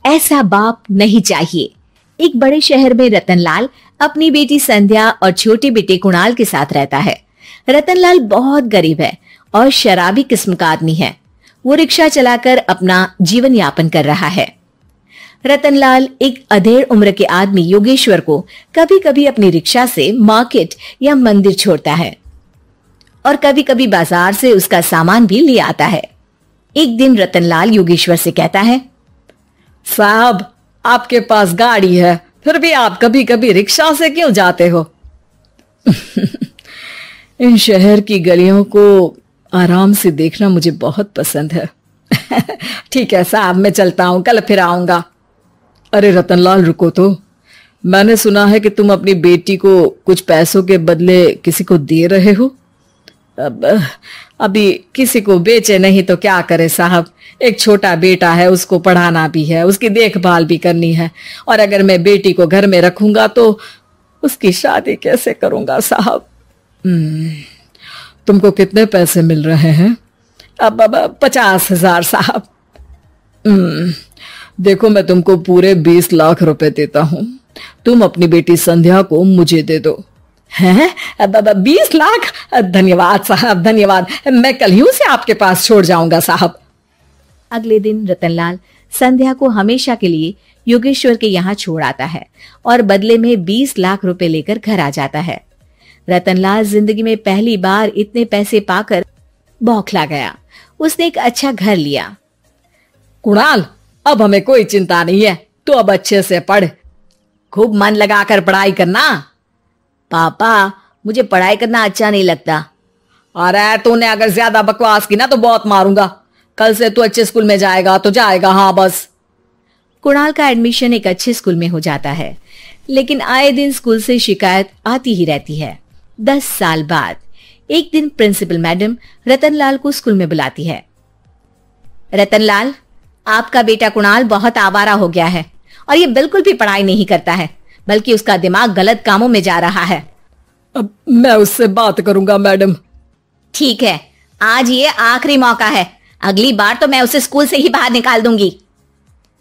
ऐसा बाप नहीं चाहिए। एक बड़े शहर में रतनलाल अपनी बेटी संध्या और छोटे बेटे कुणाल के साथ रहता है। रतनलाल बहुत गरीब है और शराबी किस्म का आदमी है। वो रिक्शा चलाकर अपना जीवन यापन कर रहा है। रतनलाल एक अधेड़ उम्र के आदमी योगेश्वर को कभी कभी अपनी रिक्शा से मार्केट या मंदिर छोड़ता है और कभी कभी बाजार से उसका सामान भी ले आता है। एक दिन रतनलाल योगेश्वर से कहता है, साहब, आपके पास गाड़ी है, फिर भी आप कभी कभी रिक्शा से क्यों जाते हो? इन शहर की गलियों को आराम से देखना मुझे बहुत पसंद है। ठीक है साहब, मैं चलता हूं, कल फिर आऊंगा। अरे रतनलाल, रुको तो। मैंने सुना है कि तुम अपनी बेटी को कुछ पैसों के बदले किसी को दे रहे हो। अभी किसी को बेचे नहीं तो क्या करे साहब। एक छोटा बेटा है, उसको पढ़ाना भी है, उसकी देखभाल भी करनी है, और अगर मैं बेटी को घर में रखूंगा तो उसकी शादी कैसे करूंगा साहब। तुमको कितने पैसे मिल रहे हैं? अब 50,000 साहब। देखो, मैं तुमको पूरे 20 लाख रुपए देता हूं। तुम अपनी बेटी संध्या को मुझे दे दो। हैं? 20 लाख? धन्यवाद साहब, धन्यवाद। मैं कल ही उसे आपके पास छोड़ जाऊंगा साहब। अगले दिन रतनलाल संध्या को हमेशा के लिए योगेश्वर के यहाँ छोड़ आता है और बदले में 20 लाख रुपए लेकर घर आ जाता है। रतनलाल जिंदगी में पहली बार इतने पैसे पाकर बौखला गया। उसने एक अच्छा घर लिया। कुणाल, अब हमें कोई चिंता नहीं है, तो अब अच्छे से पढ़, खूब मन लगाकर पढ़ाई करना। पापा, मुझे पढ़ाई करना अच्छा नहीं लगता। अरे तूने अगर ज्यादा बकवास की ना तो बहुत मारूंगा। कल से तू अच्छे स्कूल में जाएगा तो जाएगा, हाँ बस। कुणाल का एडमिशन एक अच्छे स्कूल में हो जाता है, लेकिन आए दिन स्कूल से शिकायत आती ही रहती है। 10 साल बाद एक दिन प्रिंसिपल मैडम रतनलाल को स्कूल में बुलाती है। रतनलाल, आपका बेटा कुणाल बहुत आवारा हो गया है और ये बिल्कुल भी पढ़ाई नहीं करता है, बल्कि उसका दिमाग गलत कामों में जा रहा है। अब मैं उससे बात करूंगा मैडम। ठीक है, आज ये आखिरी मौका है, अगली बार तो मैं उसे स्कूल से ही बाहर निकाल दूंगी।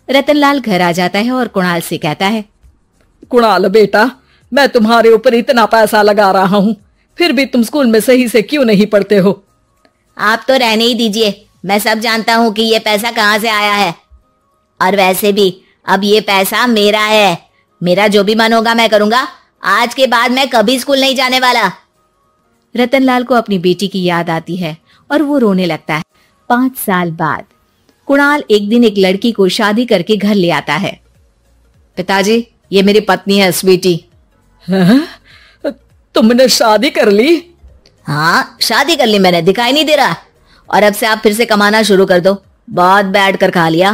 रतनलाल घर आ जाता है और कुणाल से कहता है, कुणाल बेटा, मैं तुम्हारे ऊपर इतना पैसा लगा रहा हूं, फिर भी तुम स्कूल में सही से क्यों नहीं पढ़ते हो? आप तो रहने ही दीजिए, मैं सब जानता हूं कि ये पैसा कहां से आया है, और वैसे भी अब ये पैसा मेरा है। मेरा जो भी मन होगा मैं करूंगा। आज के बाद मैं कभी स्कूल नहीं जाने वाला। रतनलाल को अपनी बेटी की याद आती है और वो रोने लगता है। 5 साल बाद कुणाल एक दिन एक लड़की को शादी करके घर ले आता है। पिताजी, ये मेरी पत्नी है स्वीटी। तुमने शादी कर ली? हाँ, शादी कर ली मैंने, दिखाई नहीं दे रहा? और अब से आप फिर से कमाना शुरू कर दो, बहुत बैठ कर खा लिया।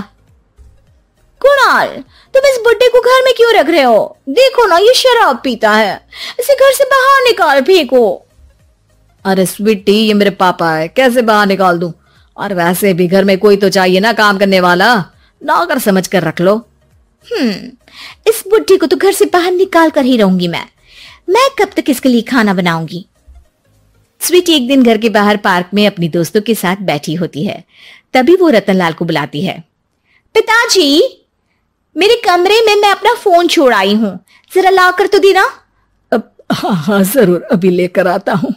कुणाल, तुम इस बुड्ढे को घर में क्यों रख रहे हो? देखो ना, ये शराब पीता है, इसे घर से बाहर निकाल फेंको। अरे स्वीटी, ये मेरे पापा है, कैसे बाहर निकाल दूं? और वैसे भी घर में कोई तो चाहिए ना काम करने वाला, नौकर समझ कर रख लो। इस बुड्ढी को तो घर से बाहर निकाल कर ही रहूंगी मैं कब तक इसके लिए खाना बनाऊंगी। स्वीटी एक दिन घर के बाहर पार्क में अपनी दोस्तों के साथ बैठी होती है। तभी वो रतनलाल को बुलाती है। पिताजी, मेरे कमरे में मैं अपना फोन छोड़ आई हूँ, जरा लाकर तो देना। हाँ जरूर, अभी लेकर आता हूँ।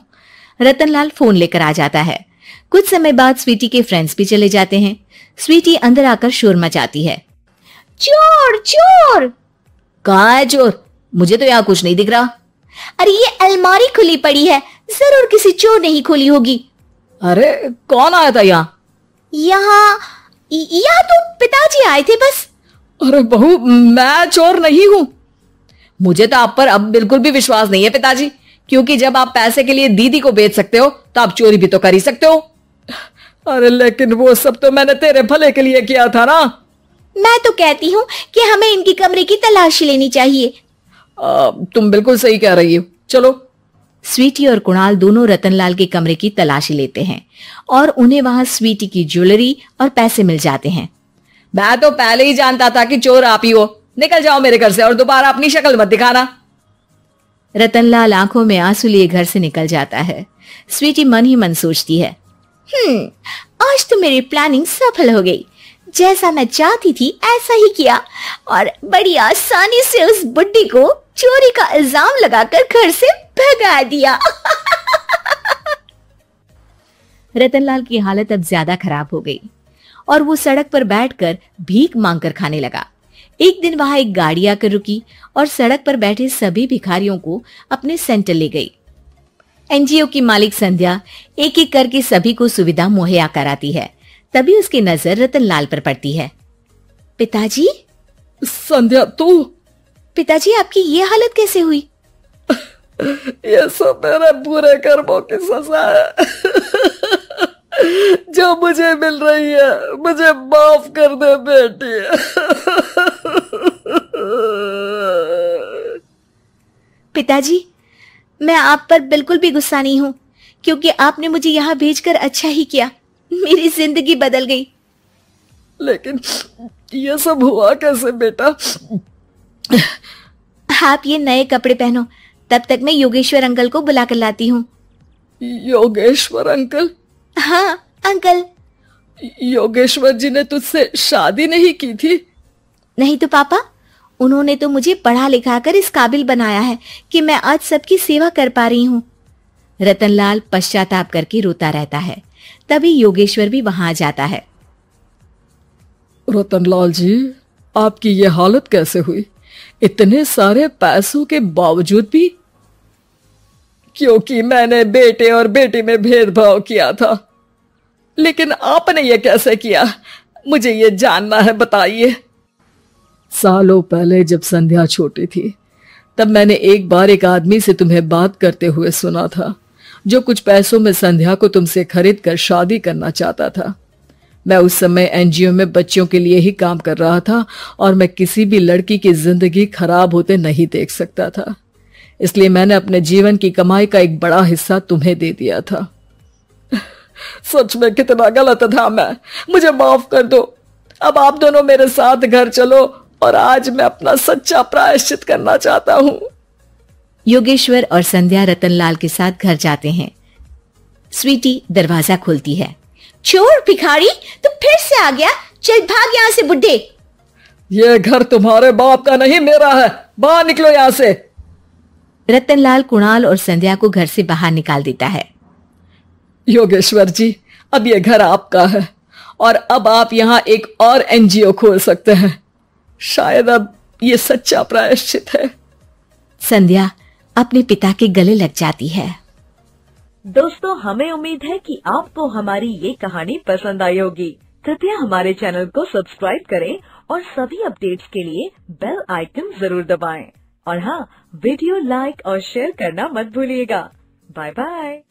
रतनलाल फोन लेकर आ जाता है। कुछ समय बाद स्वीटी के फ्रेंड्स भी चले जाते हैं। स्वीटी अंदर आकर शोर मचाती है। चोर चोर! कहाँ है चोर? मुझे तो यहाँ कुछ नहीं दिख रहा। अरे ये अलमारी खुली पड़ी है, जरूर किसी चोर ने ही खोली होगी। अरे कौन आया था यहाँ? यहाँ तो पिताजी आए थे बस। अरे बहू, मैं चोर नहीं हूँ। मुझे तो आप पर अब बिल्कुल भी विश्वास नहीं है पिताजी, क्योंकि जब आप पैसे के लिए दीदी को बेच सकते हो तो आप चोरी भी तो कर ही सकते हो। अरे लेकिन वो सब तो मैंने तेरे भले के लिए किया था ना। मैं तो कहती हूँ कि हमें इनकी कमरे की तलाशी लेनी चाहिए। तुम बिल्कुल सही कह रही हो, चलो। स्वीटी और कुणाल दोनों रतनलाल के कमरे की तलाशी लेते हैं और उन्हें वहां स्वीटी की ज्वेलरी और पैसे मिल जाते हैं। मैं तो पहले ही जानता था कि चोर आप ही हो। निकल जाओ मेरे घर से और दोबारा अपनी शक्ल मत दिखाना। रतनलाल आंखों में आंसू लिए घर से निकल जाता है। स्वीटी मन ही मन सोचती है, आज तो मेरी प्लानिंग सफल हो गई। जैसा मैं चाहती थी ऐसा ही किया और बड़ी आसानी से उस बुड्ढी को चोरी का इल्जाम लगाकर घर से भगा दिया। रतनलाल की हालत अब ज्यादा खराब हो गई और वो सड़क पर बैठकर भीख मांगकर खाने लगा। एक दिन वहां एक गाड़ी आकर रुकी और सड़क पर बैठे सभी भिखारियों को अपने सेंटर ले गई। एनजीओ की मालिक संध्या एक एक करके सभी को सुविधा मुहैया कराती है। तभी उसकी नजर रतनलाल पर पड़ती है। पिताजी? संध्या तू? पिताजी, आपकी ये हालत कैसे हुई? ये सब मेरे बुरे कर्मों की सजा है जो मुझे मिल रही है। मुझे माफ कर दे बेटी। पिताजी, मैं आप पर बिल्कुल भी गुस्सा नहीं हूँ, क्योंकि आपने मुझे यहाँ भेजकर अच्छा ही किया। मेरी जिंदगी बदल गई। लेकिन ये सब हुआ कैसे बेटा? आप ये नए कपड़े पहनो, तब तक मैं योगेश्वर अंकल को बुला कर लाती हूँ। योगेश्वर अंकल? हाँ अंकल। योगेश्वर जी ने तुझसे शादी नहीं की थी? नहीं तो पापा, उन्होंने तो मुझे पढ़ा लिखा कर इस काबिल बनाया है कि मैं आज सबकी सेवा कर पा रही हूँ। रतनलाल पश्चाताप करके रोता रहता है। तभी योगेश्वर भी वहां आ जाता है। रतनलाल जी, आपकी ये हालत कैसे हुई? इतने सारे पैसों के बावजूद भी? क्योंकि मैंने बेटे और बेटी में भेदभाव किया था। लेकिन आपने ये कैसे किया? मुझे ये जानना है, बताइए। सालों पहले जब संध्या छोटी थी, तब मैंने एक बार एक आदमी से तुम्हें बात करते हुए सुना था, जो कुछ पैसों में संध्या को तुमसे खरीद कर शादी करना चाहता था। मैं उस समय एनजीओ में बच्चों के लिए ही काम कर रहा था और मैं किसी भी लड़की की जिंदगी खराब होते नहीं देख सकता था। इसलिए मैंने अपने जीवन की कमाई का एक बड़ा हिस्सा तुम्हें दे दिया था। सच में कितना गलत था मैं। मुझे माफ कर दो। अब आप दोनों मेरे साथ घर चलो और आज मैं अपना सच्चा प्रायश्चित करना चाहता हूँ। योगेश्वर और संध्या रतनलाल के साथ घर जाते हैं। स्वीटी दरवाजा खोलती है। चोर भिखारी, तू फिर से आ गया? चल भाग यहाँ से बुड्ढे। ये घर तुम्हारे बाप का नहीं, मेरा है। बाहर निकलो यहाँ से। रतनलाल कुणाल और संध्या को घर से बाहर निकाल देता है। योगेश्वर जी, अब ये घर आपका है और अब आप यहाँ एक और एनजीओ खोल सकते हैं। शायद अब ये सच्चा प्रायश्चित है। संध्या अपने पिता के गले लग जाती है। दोस्तों, हमें उम्मीद है कि आपको हमारी ये कहानी पसंद आई होगी। कृपया हमारे चैनल को सब्सक्राइब करें और सभी अपडेट्स के लिए बेल आइकन जरूर दबाएं। और हाँ, वीडियो लाइक और शेयर करना मत भूलिएगा। Bye bye.